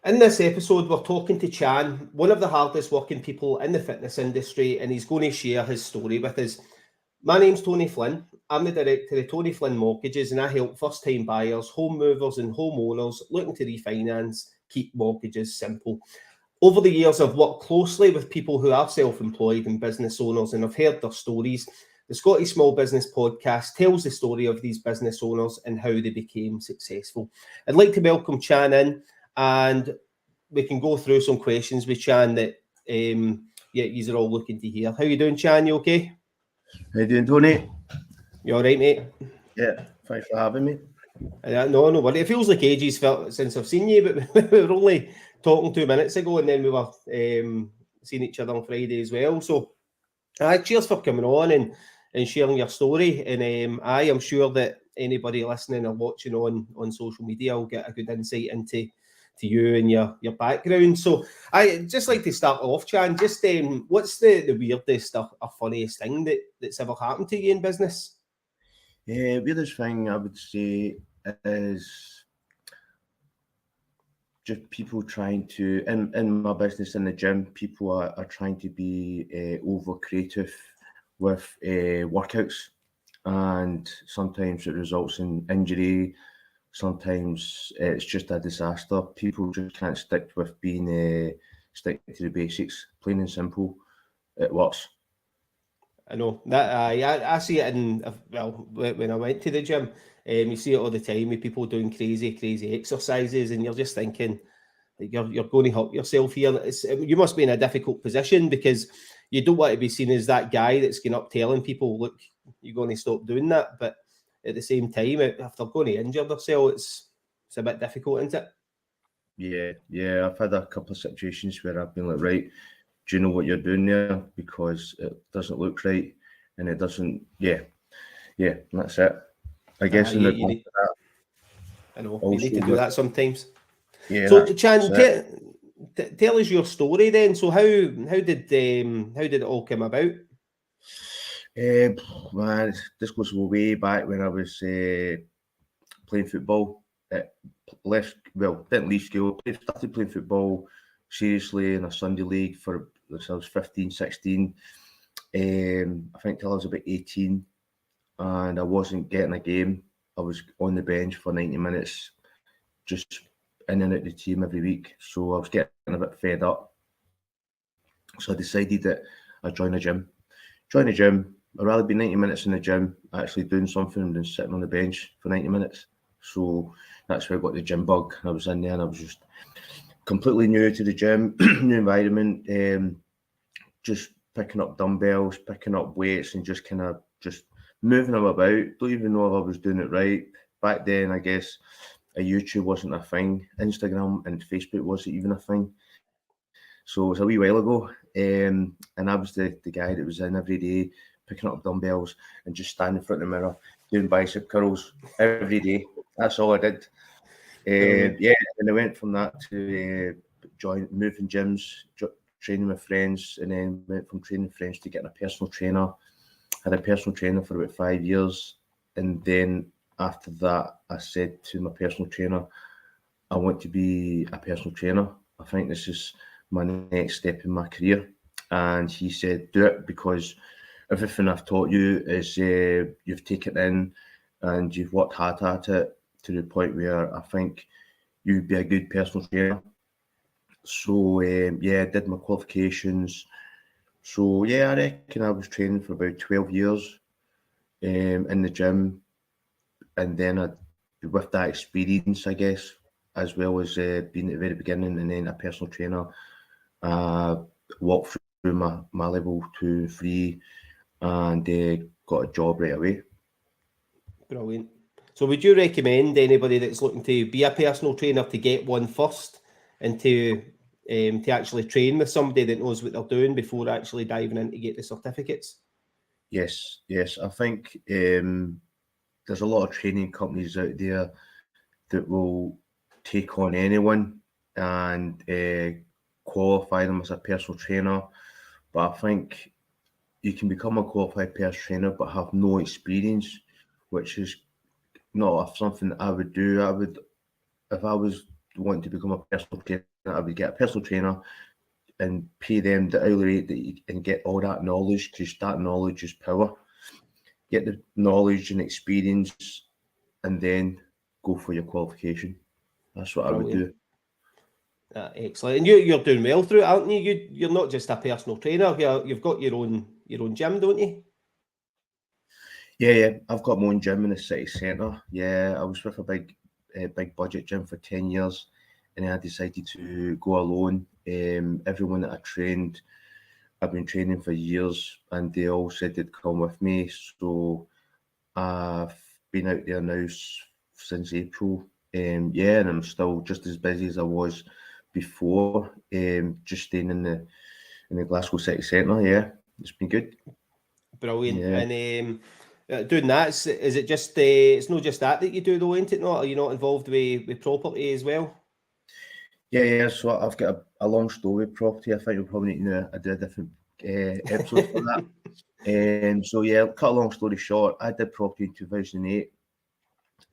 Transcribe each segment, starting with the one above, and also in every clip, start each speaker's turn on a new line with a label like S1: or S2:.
S1: In this episode, we're talking to Chan, one of the hardest working people in the fitness industry, and he's going to share his story with us. My name's Tony Flynn. I'm the director of Tony Flynn Mortgages, and I help first-time buyers, home movers and homeowners looking to refinance keep mortgages simple. Over the years, I've worked closely with people who are self-employed and business owners, and I've heard their stories. The Scottish Small Business Podcast tells the story of these business owners and how they became successful. I'd like to welcome Chan in, and we can go through some questions with Chan that you're all looking to hear. How you doing, Chan? You okay?
S2: How you doing, Tony?
S1: You all right, mate?
S2: Yeah, thanks for having me.
S1: No worry. It feels like ages since I've seen you, but we were only talking 2 minutes ago, and then we were seeing each other on Friday as well. So, cheers for coming on and sharing your story. And I am sure that anybody listening or watching on social media will get a good insight into you and your background. So I just like to start off, Chan, just what's the weirdest or funniest thing that's ever happened to you in business?
S2: Yeah, weirdest thing I would say is just people trying to, in my business in the gym, people are trying to be over creative with workouts, and sometimes it results in injury. Sometimes it's just a disaster. People just can't stick with being stick to the basics, plain and simple. It works.
S1: I know that I see it in, well, when I went to the gym, you see it all the time with people doing crazy exercises, and you're just thinking that you're going to help yourself here. You must be in a difficult position because you don't want to be seen as that guy that's going up telling people, look, you're going to stop doing that. But at the same time, if they're going to injure themselves, it's a bit difficult, isn't
S2: it? Yeah. I've had a couple of situations where I've been like, right, do you know what you're doing there? Because it doesn't look right, and it doesn't. Yeah, that's it. I guess in the
S1: I know you need to do that sometimes.
S2: Yeah.
S1: So, Chan, tell us your story then. So, how did it all come about?
S2: Man, this goes way back when I was playing football. Didn't leave school. Started playing football seriously in a Sunday league for I was 15, 16. I think till I was about 18, and I wasn't getting a game. I was on the bench for 90 minutes, just in and out the team every week. So I was getting a bit fed up. So I decided that I'd join a gym. I'd rather be 90 minutes in the gym actually doing something than sitting on the bench for 90 minutes. So that's where I got the gym bug. I was in there and I was just completely new to the gym, new environment, just picking up dumbbells, picking up weights, and just kind of just moving them about. Don't even know if I was doing it right. Back then, I guess YouTube wasn't a thing. Instagram and Facebook wasn't even a thing. So it was a wee while ago. And I was the guy that was in every day, picking up dumbbells and just standing in front of the mirror, doing bicep curls every day. That's all I did. And I went from that to moving gyms, training with friends, and then went from training friends to getting a personal trainer. Had a personal trainer for about 5 years, and then after that, I said to my personal trainer, I want to be a personal trainer. I think this is my next step in my career. And he said, do it, because everything I've taught you is you've taken in and you've worked hard at it to the point where I think you'd be a good personal trainer. So, I did my qualifications. So, I reckon I was training for about 12 years in the gym. And then with that experience, I guess, as well as being at the very beginning and then a personal trainer, walked through my level 2, 3, and got a job right away.
S1: Brilliant. So would you recommend anybody that's looking to be a personal trainer to get one first and to actually train with somebody that knows what they're doing before actually diving in to get the certificates?
S2: Yes. I think there's a lot of training companies out there that will take on anyone and qualify them as a personal trainer. But I think you can become a qualified personal trainer but have no experience, which is not something that I would do. If I was wanting to become a personal trainer, I would get a personal trainer and pay them the hourly rate and get all that knowledge, because that knowledge is power. Get the knowledge and experience, and then go for your qualification. That's what
S1: Brilliant.
S2: I would do.
S1: Excellent. And you're doing well through it, aren't you? You're not just a personal trainer. You've got your own gym, don't you?
S2: Yeah. I've got my own gym in the city centre. Yeah, I was with a big budget gym for 10 years, and then I decided to go alone. Everyone that I trained, I've been training for years, and they all said they'd come with me. So I've been out there now since April. And I'm still just as busy as I was before. Just staying in the Glasgow city centre. Yeah, it's been good.
S1: Brilliant.
S2: Yeah.
S1: And doing that, is it just it's not just that you do though, ain't it? Not, are you not involved with property as well?
S2: Yeah. So I've got a long story with property. I think we'll probably need to do a different episode for that. So yeah, cut a long story short, I did property in 2008,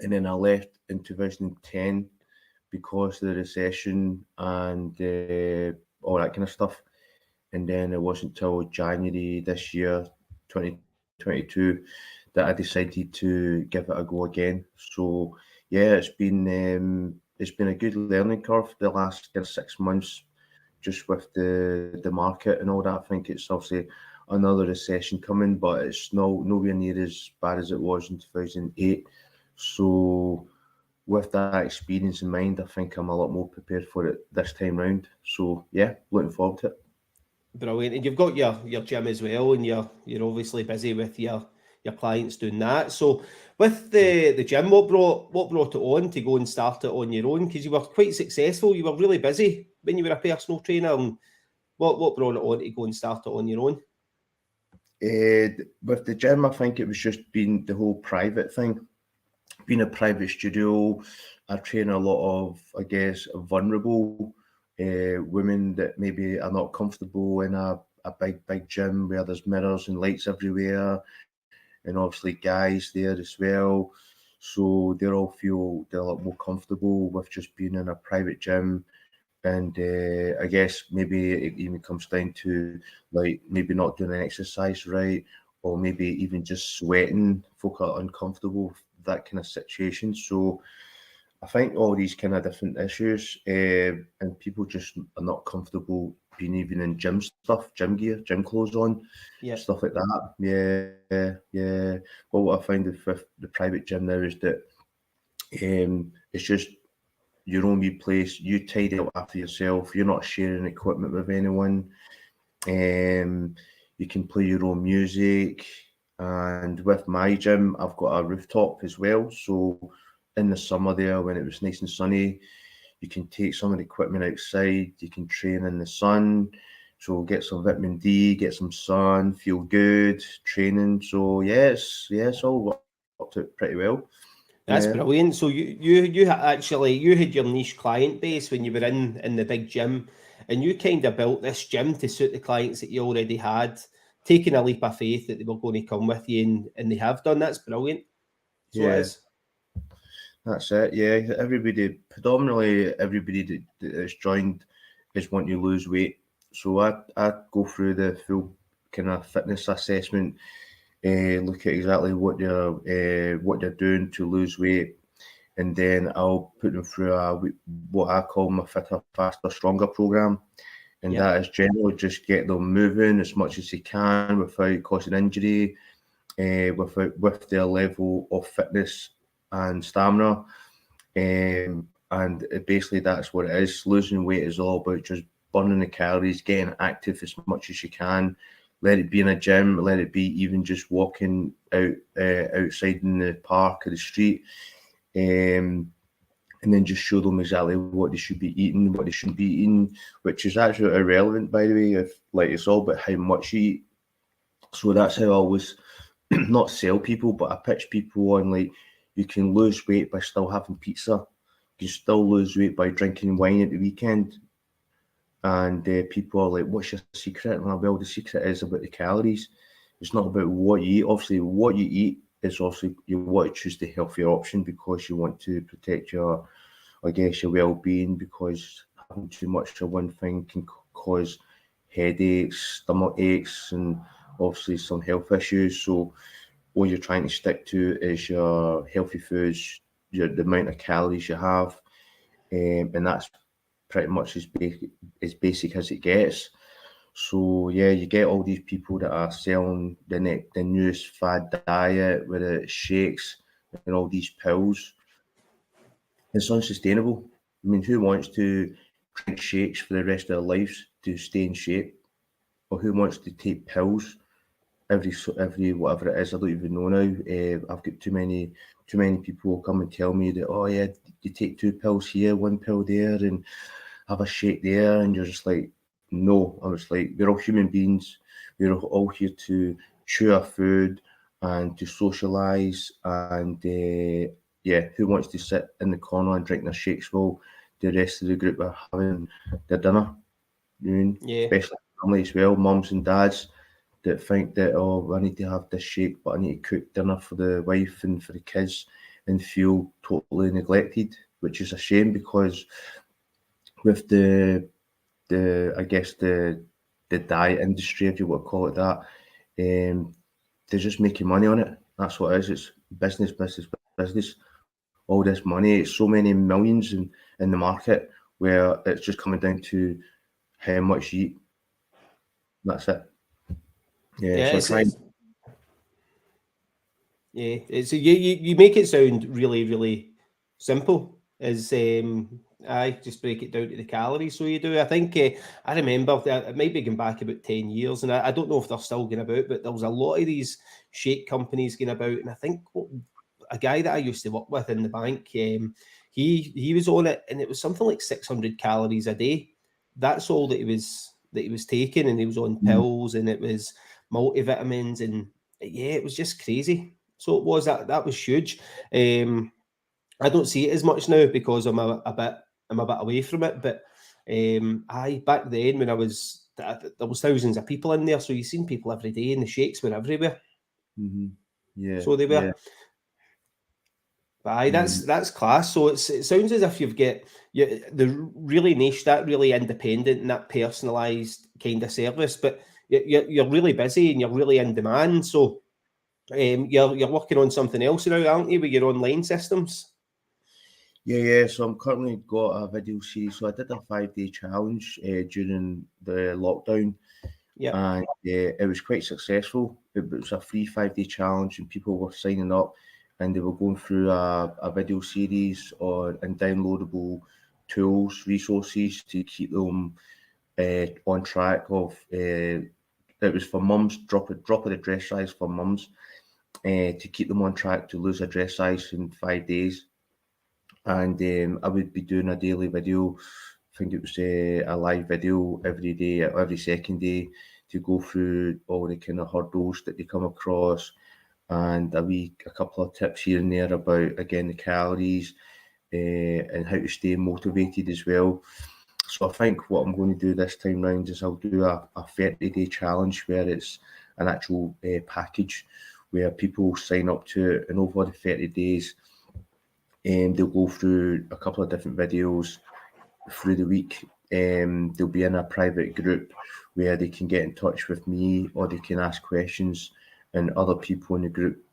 S2: and then I left in 2010 because of the recession and all that kind of stuff. And then it wasn't until January this year, 2022, that I decided to give it a go again. So yeah, it's been a good learning curve the last 6 months, just with the market and all that. I think it's obviously another recession coming, but it's nowhere near as bad as it was in 2008. So with that experience in mind, I think I'm a lot more prepared for it this time round. So yeah, looking forward to it.
S1: Brilliant. And you've got your gym as well, and you're obviously busy with your clients doing that. So with the gym, what brought it on to go and start it on your own? Because you were quite successful. You were really busy when you were a personal trainer. And what brought it on to go and start it on your own?
S2: With the gym, I think it was just being the whole private thing. Being a private studio, I train a lot of, I guess, vulnerable women that maybe are not comfortable in a big gym where there's mirrors and lights everywhere, and obviously guys there as well. So they all feel they're a lot more comfortable with just being in a private gym. And I guess maybe it even comes down to like maybe not doing an exercise right, or maybe even just sweating. Folk are uncomfortable with that kind of situation. So I think all these kind of different issues, and people just are not comfortable being even in gym stuff, gym gear, gym clothes on, stuff like that. Yeah. But what I find with the private gym now is that it's just your own wee place. You tidy up after yourself. You're not sharing equipment with anyone. You can play your own music. And with my gym, I've got a rooftop as well. So in the summer there, when it was nice and sunny, you can take some of the equipment outside. You can train in the sun. So get some vitamin D, get some sun, feel good, training. So yes, all worked out pretty well.
S1: That's brilliant. So you actually had your niche client base when you were in the big gym, and you kind of built this gym to suit the clients that you already had, taking a leap of faith that they were going to come with you, and they have done. That's brilliant. So
S2: yeah,
S1: it is.
S2: That's it. Yeah, predominantly everybody that's joined is wanting to lose weight. So I go through the full kind of fitness assessment. Look at exactly what they're doing to lose weight, and then I'll put them through what I call my Fitter, Faster, Stronger program, and that is generally just get them moving as much as they can without causing injury, with their level of fitness and stamina, and basically that's what it is. Losing weight is all about just burning the calories, getting active as much as you can. Let it be in a gym, let it be even just walking outside in the park or the street, and then just show them exactly what they should be eating, what they shouldn't be eating, which is actually irrelevant, by the way. If it's all about how much you eat. So that's how I always not sell people, but I pitch people on like you can lose weight by still having pizza. You can still lose weight by drinking wine at the weekend. And people are like, what's your secret? And well, the secret is about the calories. It's not about what you eat. Obviously, what you eat is obviously you want to choose the healthier option because you want to protect your I guess, your well-being, because having too much of one thing can cause headaches, stomach aches, and obviously some health issues. So what you're trying to stick to is your healthy foods, the amount of calories you have, and that's pretty much as basic as it gets. So yeah, you get all these people that are selling the newest fad diet with it shakes and all these pills. It's unsustainable. I mean, who wants to drink shakes for the rest of their lives to stay in shape, or who wants to take pills every whatever it is? I don't even know now. I've got too many people come and tell me that, oh yeah, you take 2 pills here, 1 pill there, and have a shake there, and you're just like, no. I was like, we're all human beings. We're all here to chew our food and to socialise. And yeah, who wants to sit in the corner and drink their shakes while the rest of the group are having their dinner? You mean,
S1: Yeah.
S2: especially family as well, mums and dads that think that, oh, I need to have this shake, but I need to cook dinner for the wife and for the kids, and feel totally neglected, which is a shame, because with the I guess the diet industry, if you want to call it that, they're just making money on it. That's what it is. It's business, business, business. All this money, it's so many millions in the market, where it's just coming down to how much you eat. That's it. Yeah, so
S1: it's you make it sound really, really simple. As I just break it down to the calories. So you do. I think I remember it might be going back about 10 years, and I don't know if they're still going about, but there was a lot of these shake companies going about, and I think a guy that I used to work with in the bank, he was on it, and it was something like 600 calories a day. That's all that he was taking, and he was on pills, and it was multivitamins, and yeah, it was just crazy. So it was that was huge. I don't see it as much now because I'm a bit away from it. But back then when I was there was thousands of people in there, so you seen people every day, and the shakes were everywhere.
S2: Yeah.
S1: So they were.
S2: Yeah.
S1: But that's class. So it sounds as if you've got the really niche, that really independent and that personalised kind of service. But you're really busy and you're really in demand. So you're working on something else now, aren't you, with your online systems?
S2: Yeah. So I'm currently got a video series. So I did a 5-day challenge during the lockdown.
S1: Yeah.
S2: And it was quite successful. It was a free 5-day challenge, and people were signing up, and they were going through a video series and downloadable tools, resources to keep them on track of. It was for mums, drop of the dress size for mums, to keep them on track to lose a dress size in 5 days. And I would be doing a daily video. I think it was a live video every day, every second day, to go through all the kind of hurdles that they come across, and a couple of tips here and there about, again, the calories, and how to stay motivated as well. So I think what I'm going to do this time round is I'll do a 30-day challenge, where it's an actual package where people sign up to it, and over the 30 days, they'll go through a couple of different videos through the week. They'll be in a private group where they can get in touch with me, or they can ask questions, and other people in the group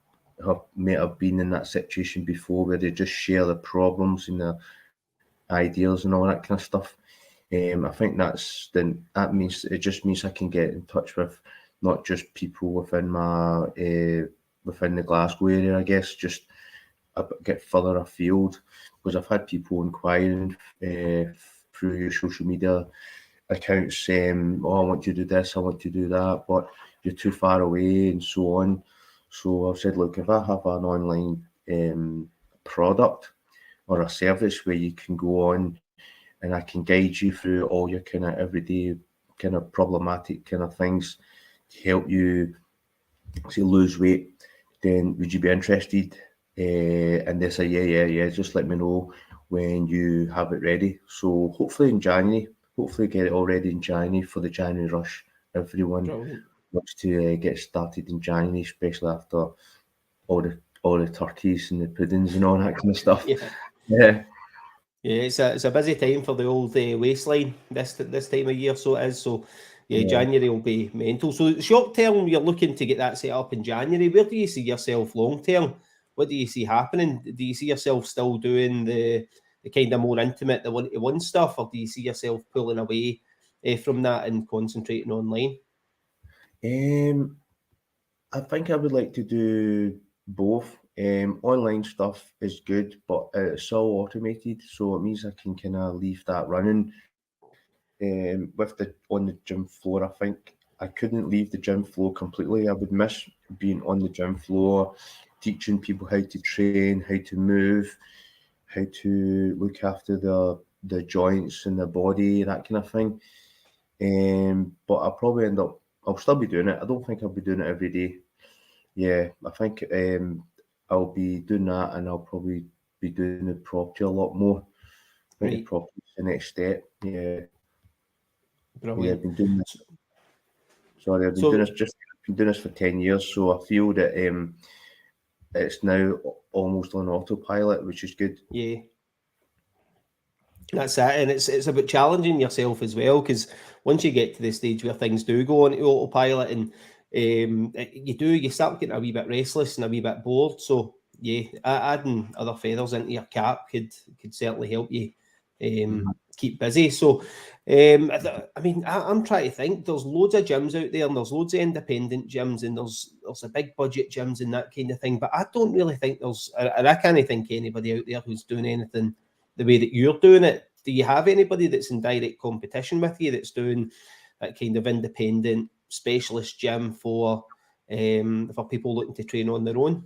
S2: may have been in that situation before, where they just share their problems and their ideas and all that kind of stuff. I think that just means I can get in touch with not just people within my within the Glasgow area, I guess, just get further afield, because I've had people inquiring through your social media accounts saying, oh, I want you to do this, I want you to do that, but you're too far away, and so on. So I've said, look, if I have an online product or a service where you can go on and I can guide you through all your kind of everyday kind of problematic kind of things to help you, say, lose weight, then would you be interested? And they say, yeah, just let me know when you have it ready. So hopefully in January, get it all ready in January for the January rush. Everyone wants to get started in January, especially after all the turkeys and the puddings and all that kind of stuff.
S1: Yeah.
S2: Yeah.
S1: Yeah, it's a busy time for the old waistline this time of year, so it is. So yeah,
S2: Yeah.
S1: January will be mental. So short term, you're looking to get that set up in January. Where do you see yourself long term? What do you see happening? Do you see yourself still doing the kind of more intimate, the one-to-one stuff, or do you see yourself pulling away from that and concentrating online?
S2: I think I would like to do both. Online stuff is good, but it's all automated, so it means I can kind of leave that running. With the on the gym floor, I think I couldn't leave the gym floor completely. I would miss being on the gym floor, teaching people how to train, how to move, how to look after the joints in the body, that kind of thing. But I'll probably end up. I'll still be doing it. I don't think I'll be doing it every day. Yeah, I think I'll be doing that, and I'll probably be doing the property a lot more. I think the
S1: Right,
S2: property is the next step. Yeah, yeah. I've
S1: brilliant.
S2: been doing this.
S1: So,
S2: Sorry, I've been doing
S1: so
S2: this just been doing this for 10 years, so I feel that it's now almost on autopilot, which is good.
S1: yeah. That's it, and it's about challenging yourself as well, because once you get to the stage where things do go on to autopilot, and you start getting a wee bit restless and a wee bit bored. So yeah, adding other feathers into your cap could certainly help you
S2: Mhm.
S1: keep busy. So I mean, I'm trying to think. There's loads of gyms out there, and there's loads of independent gyms, and there's a big budget gyms and that kind of thing. But I don't really think I can't think anybody out there who's doing anything the way that you're doing it. Do you have anybody that's in direct competition with you that's doing that kind of independent specialist gym for people looking to train on their own?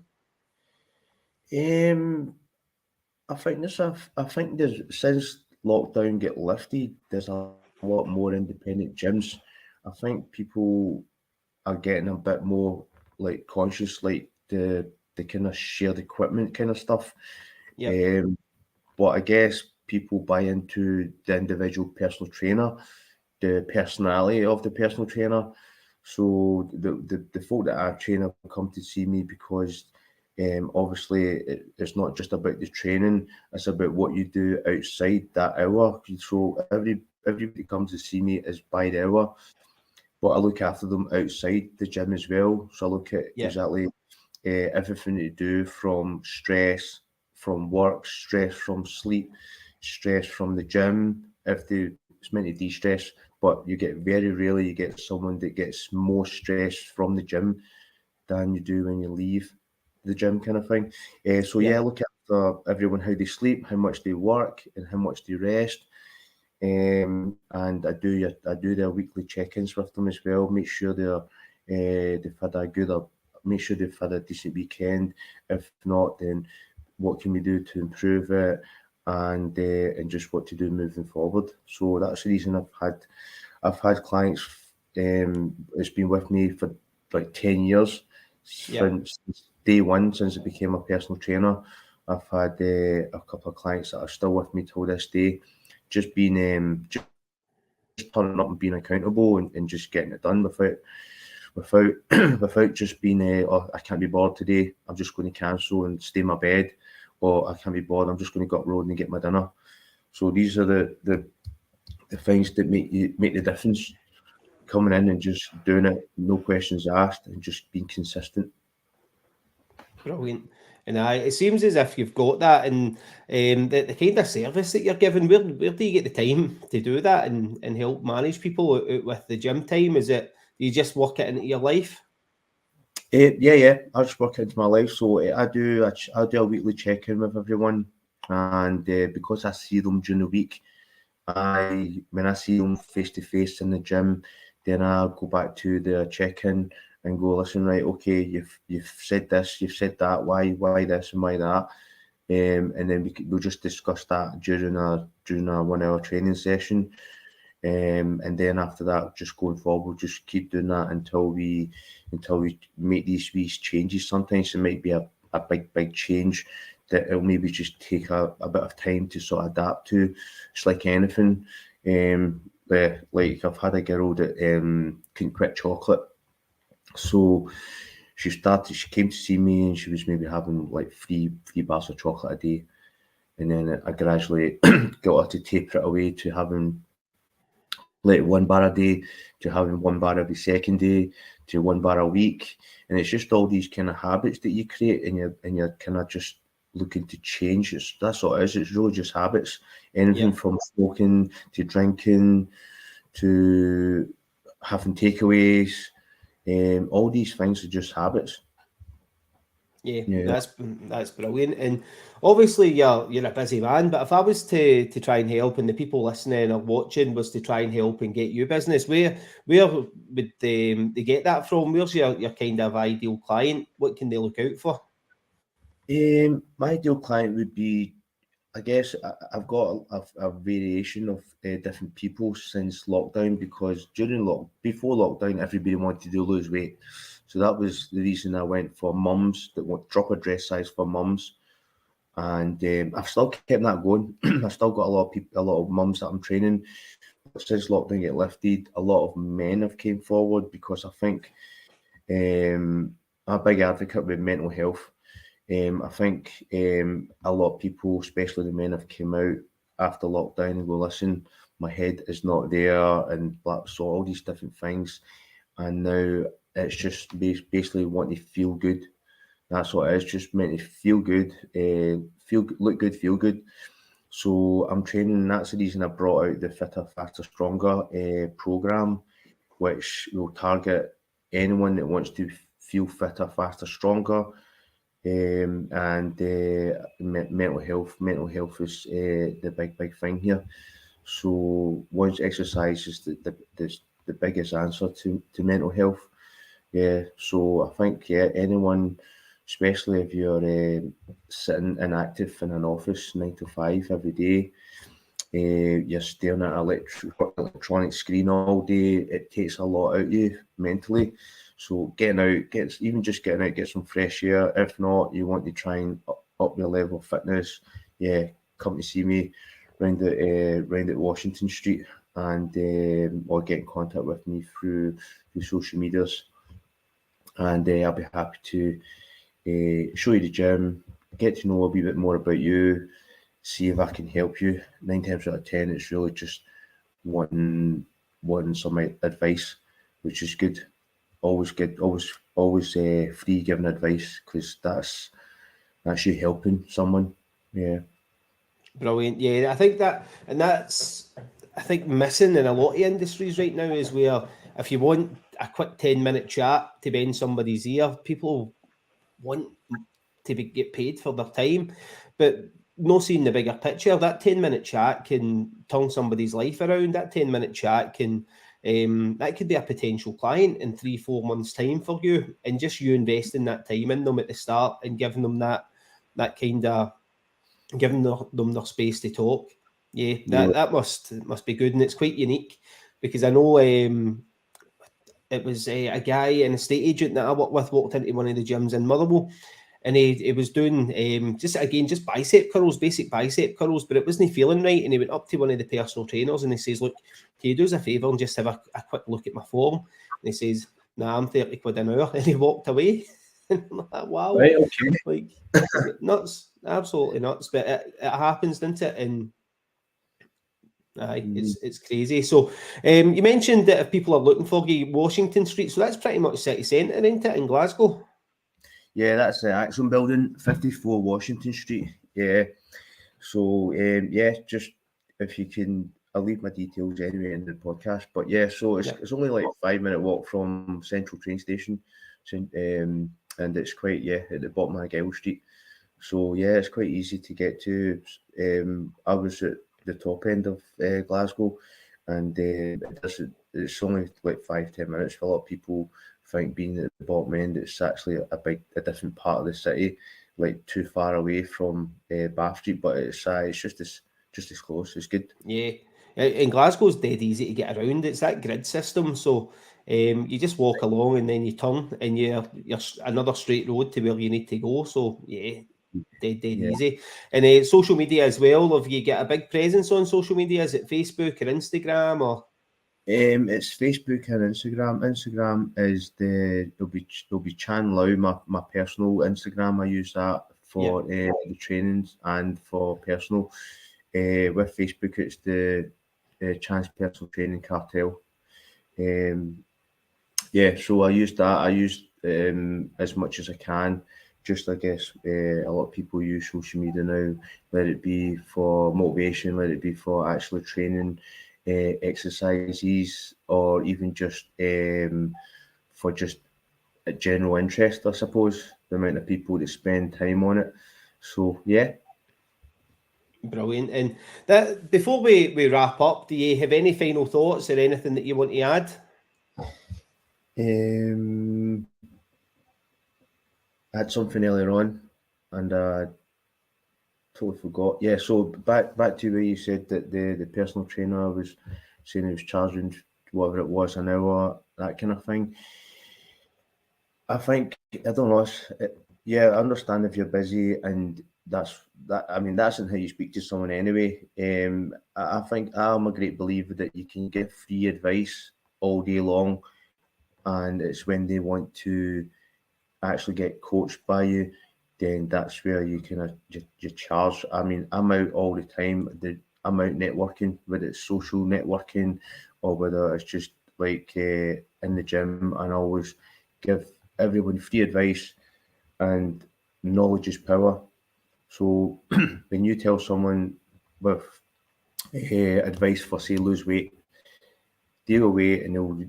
S2: Um, I think there's since lockdown get lifted, there's a lot more independent gyms. I think people are getting a bit more like conscious, like the kind of shared equipment kind of stuff.
S1: Yep.
S2: Um, but I guess people buy into the individual personal trainer, the personality of the personal trainer. So the folk that I train have come to see me because obviously it's not just about the training, it's about what you do outside that hour. So everybody comes to see me is by the hour, but I look after them outside the gym as well. So I look at
S1: Yep.
S2: exactly everything to do from stress from work, stress from sleep, stress from the gym. If they it's meant to de-stress, but you get very rarely you get someone that gets more stress from the gym than you do when you leave the gym, kind of thing. So yeah,
S1: Yep.
S2: look after everyone how they sleep, how much they work, and how much they rest. And I do their weekly check-ins with them as well. Make sure they've had a good make sure they've had a decent weekend. If not, then what can we do to improve it, and just what to do moving forward. So that's the reason I've had clients. It's been with me for like 10 years
S1: Yep.
S2: since day one, since I became a personal trainer. I've had a couple of clients that are still with me till this day. Just being just turning up and being accountable, and just getting it done without without just being oh, I can't be bored today, I'm just going to cancel and stay in my bed, or I can't be bored, I'm just going to go up the road and get my dinner. So these are the things that make the difference, coming in and just doing it, no questions asked, and just being consistent.
S1: Brilliant. And it seems as if you've got that, and the kind of service that you're giving. Where do you get the time to do that and help manage people out with the gym time? Is it, do you just work it into your life?
S2: Yeah, I just work into my life. So I do a weekly check-in with everyone, and because I see them during the week, when I see them face to face in the gym, then I go back to the check-in and go, listen, right, okay, you've said this, you've said that, why this and why that, and then we'll just discuss that during a 1 hour training session, and then after that, just going forward, we'll just keep doing that until we make these changes. Sometimes it might be a big change that it'll maybe just take a bit of time to sort of adapt to. It's like anything. Like I've had a girl that couldn't quit chocolate, so she came to see me, and she was maybe having like three bars of chocolate a day. and then I gradually got her to taper it away to having like 1 bar a day, to having 1 bar every second day, to 1 bar a week. And it's just all these kind of habits that you create, and you're kind of just looking to change. That's all it is. It's really just habits. Anything from smoking to drinking to having takeaways, all these things are just habits.
S1: Yeah, that's brilliant. And obviously you're a busy man, but if I was to try and help, and the people listening or watching was to try and help and get you business, where would they get that from? Where's your kind of ideal client? What can they look out for?
S2: My ideal client would be, I guess I've got a variation of different people since lockdown, because before lockdown, everybody wanted to lose weight. So that was the reason I went for mums that want drop a dress size for mums. And I've still kept that going. I've still got a lot of mums that I'm training. But since lockdown get lifted, a lot of men have came forward, because I think I'm a big advocate with mental health. I think a lot of people, especially the men, have come out after lockdown and go, listen, my head is not there, and so all these different things. And now it's just basically wanting to feel good. That's what it is, just meant to feel good, look good, feel good. So I'm training, and that's the reason I brought out the Fitter, Faster, Stronger program, which will target anyone that wants to feel fitter, faster, stronger. And mental health. Mental health is the big thing here. So once exercise is the biggest answer to mental health. Yeah. So I think anyone, especially if you're sitting inactive in an office 9 to 5 every day, you're staring at an electronic screen all day. It takes a lot out of you mentally. So getting out, get some fresh air. If not, you want to try and up your level of fitness, come to see me round at Washington Street, and or get in contact with me through social medias, and I'll be happy to show you the gym, get to know a wee bit more about you, see if I can help you. 9 times out of 10, it's really just wanting some advice, which is good. Always good. Always free giving advice, because that's you helping someone. Yeah.
S1: Brilliant. Yeah, I think that's missing in a lot of industries right now, is where if you want a quick 10-minute chat to bend somebody's ear, people want to get paid for their time, but not seeing the bigger picture. That 10-minute chat can turn somebody's life around. That 10-minute chat can that could be a potential client in 3-4 months' time for you, and just you investing that time in them at the start and giving them that kind of giving them their space to talk. Yeah, that must be good, and it's quite unique, because I know it was a guy, an estate agent that I worked with, walked into one of the gyms in Motherwell, and he was doing just bicep curls, basic bicep curls, but it wasn't feeling right. And he went up to one of the personal trainers and he says, "Look, can you do us a favour and just have a quick look at my form?" And he says, "Nah, I'm 30 quid an hour." And he walked away. And I'm like, wow,
S2: right, okay.
S1: Like nuts, absolutely nuts. But it happens, doesn't it? And it's crazy. So you mentioned that if people are looking for you, Washington Street, so that's pretty much city centre, isn't it, in Glasgow?
S2: Yeah, that's the Axon Building, 54 Washington Street. Yeah. So, just if you can, I'll leave my details anyway in the podcast. But yeah, so it's only like a 5-minute walk from Central train station. And it's quite, at the bottom of Gill Street. So, yeah, it's quite easy to get to. I was at the top end of Glasgow, and it's only like 5-10 minutes. For a lot of people think being at the bottom end, it's actually a different part of the city, like too far away from Bath Street, but it's just as close. It's good.
S1: Yeah, and Glasgow's dead easy to get around. It's that grid system, so you just walk along and then you turn, and you're another straight road to where you need to go. So yeah, dead easy. And social media as well. Have you got a big presence on social media? Is it Facebook or Instagram or?
S2: It's Facebook and Instagram. Instagram is there'll be Chan Lau, my personal Instagram. I use that for the trainings and for personal. With Facebook, it's the Chance Personal Training Cartel. So I use that. I use as much as I can. Just, I guess, a lot of people use social media now, let it be for motivation, let it be for actually training exercises, or even just for just a general interest, I suppose, the amount of people that spend time on it. So, yeah.
S1: Brilliant. And that, before we wrap up, do you have any final thoughts or anything that you want to add?
S2: I had something earlier on, and I totally forgot. Yeah, so back to where you said that the personal trainer was saying he was charging whatever it was an hour, that kind of thing. I think, I don't know. I understand if you're busy, and that's not how you speak to someone anyway. I think I'm a great believer that you can give free advice all day long, and it's when they want to actually get coached by you, then that's where you kind of you charge. I mean, I'm out all the time. I'm out networking, whether it's social networking or whether it's just like in the gym, and I always give everyone free advice, and knowledge is power. So when you tell someone with advice for, say, lose weight, they go away and they'll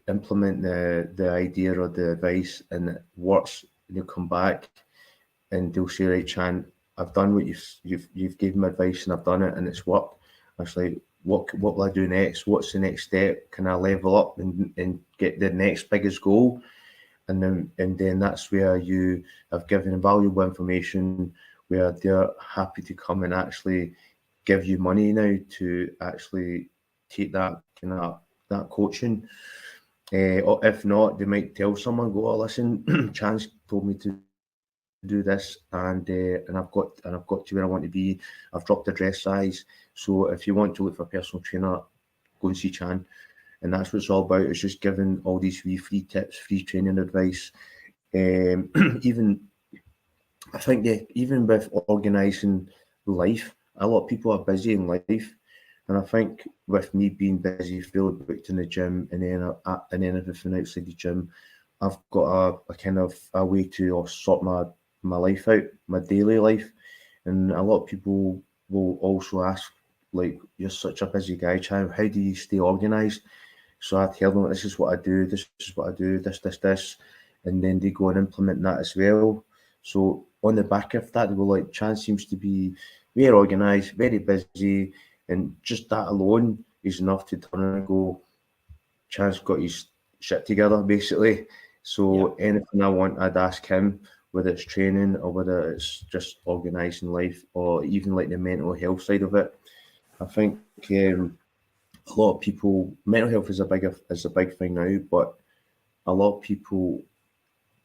S2: implement the idea or the advice, and it works, and they'll come back and they'll say, right, Chan, I've done what you've given me advice, and I've done it and it's worked. I was like, what will I do next? What's the next step? Can I level up and get the next biggest goal? And then that's where you have given valuable information, where they're happy to come and actually give you money now to actually take that kind of that coaching. Or if not, they might tell someone, go, oh, listen, Chance told me to do this, and I've got to where I want to be. I've dropped the dress size. So if you want to look for a personal trainer, go and see Chan. And that's what it's all about. It's just giving all these free tips, free training advice. Even I think even with organising life, a lot of people are busy in life. And I think with me being busy, fully booked in the gym, and then everything outside the gym, I've got a kind of a way to sort my life out, my daily life. And a lot of people will also ask, like, you're such a busy guy, Chan, how do you stay organised? So I tell them, this is what I do, this is what I do, this, and then they go and implement that as well. So on the back of that, they go like, Chan seems to be very organised, very busy, and just that alone is enough to turn and go, Chan's got his shit together, basically. So anything I want, I'd ask him, whether it's training or whether it's just organising life, or even like the mental health side of it. I think a lot of people, mental health is a big thing now, but a lot of people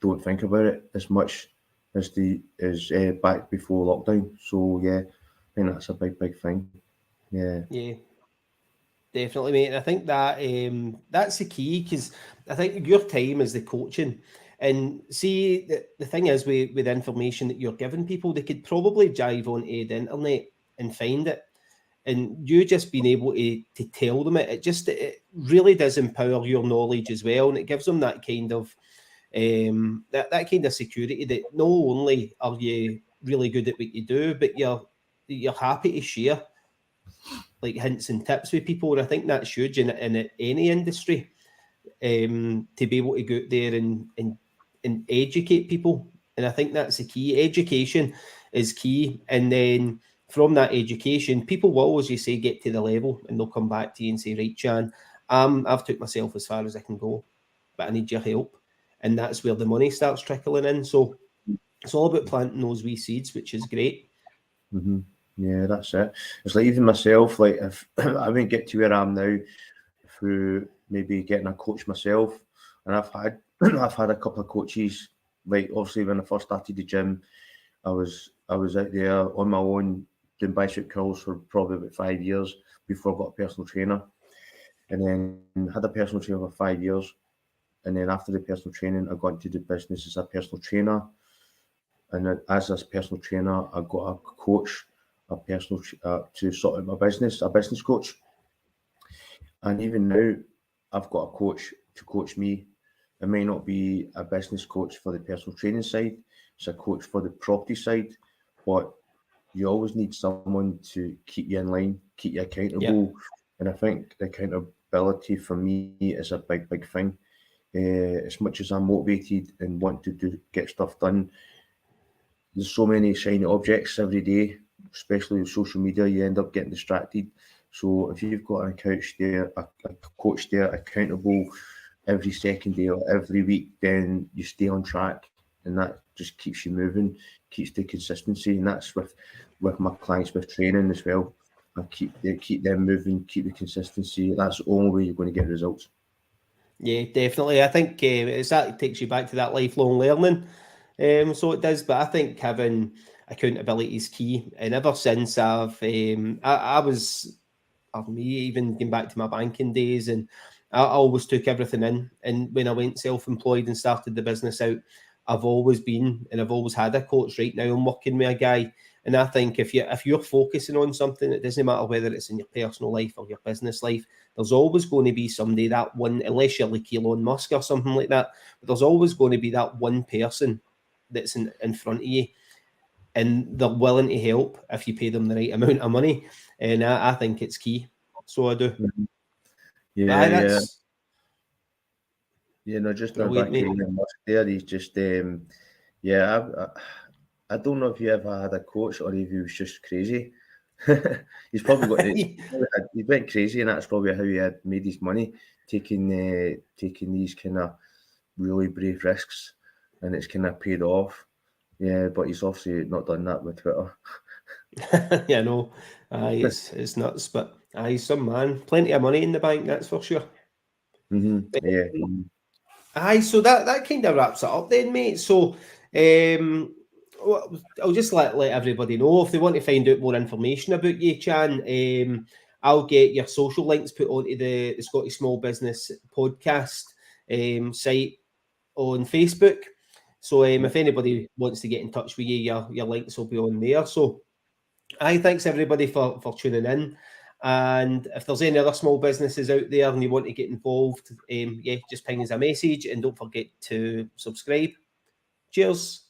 S2: don't think about it as much as back before lockdown. So yeah, I think that's a big thing. Yeah.
S1: Definitely, mate. And I think that that's the key, because I think your time is the coaching. And see, the thing is, with information that you're giving people, they could probably jive onto the internet and find it. And you just being able to tell them it really does empower your knowledge as well. And it gives them that kind of that kind of security that not only are you really good at what you do, but you're happy to share like hints and tips with people. And I think that's huge in any industry, to be able to go out there and educate people. And I think that's the key. Education is key. And then from that education, people will, as you say, get to the level, and they'll come back to you and say, right, Chan, I've took myself as far as I can go, but I need your help. And that's where the money starts trickling in. So it's all about planting those wee seeds, which is great.
S2: Mm-hmm. Yeah, that's it. It's like even myself, like if I wouldn't get to where I am now through maybe getting a coach myself, and I've had a couple of coaches. Like obviously when I first started the gym, I was out there on my own doing bicep curls for probably about 5 years before I got a personal trainer, and then had a personal trainer for 5 years, and then after the personal training, I got into the business as a personal trainer. And as a personal trainer, I've got a coach, a personal to sort out my business, a business coach. And even now, I've got a coach to coach me. It may not be a business coach for the personal training side, it's a coach for the property side, but you always need someone to keep you in line, keep you accountable. And I think the accountability for me is a big, big thing. As much as I'm motivated and want to get stuff done, there's so many shiny objects every day, especially with social media, you end up getting distracted. So if you've got a coach there, a coach there, accountable every second day or every week, then you stay on track, and that just keeps you moving, keeps the consistency. And that's with my clients with training as well. I keep them moving, keep the consistency. That's the only way you're going to get results.
S1: Yeah, definitely. I think it takes you back to that lifelong learning. So it does, but I think having accountability is key. And ever since I was, of me, even going back to my banking days, and I always took everything in. And when I went self-employed and started the business out, I've always had a coach. Right now, I'm working with a guy, and I think if you're focusing on something, it doesn't matter whether it's in your personal life or your business life. There's always going to be somebody, that one, unless you're like Elon Musk or something like that. But there's always going to be that one person that's in front of you, and they're willing to help if you pay them the right amount of money. And I think it's key. So I do.
S2: Yeah. Just now back
S1: mate.
S2: to Elon Musk there, he's just, I don't know if you ever had a coach or if he was just crazy. He's probably got he went crazy, and that's probably how he had made his money, taking these kind of really brave risks, and it's kind of paid off. Yeah, but he's obviously not done that with Twitter.
S1: Yeah, no, it's nuts, but he's some man, plenty of money in the bank, that's for sure.
S2: Yeah.
S1: So that kind of wraps it up then, mate. So I'll just let everybody know if they want to find out more information about you, Chan. I'll get your social links put onto the Scottish Small Business Podcast site on Facebook. So if anybody wants to get in touch with you, your links will be on there. So thanks everybody for tuning in. And if there's any other small businesses out there and you want to get involved, just ping us a message, and don't forget to subscribe. Cheers.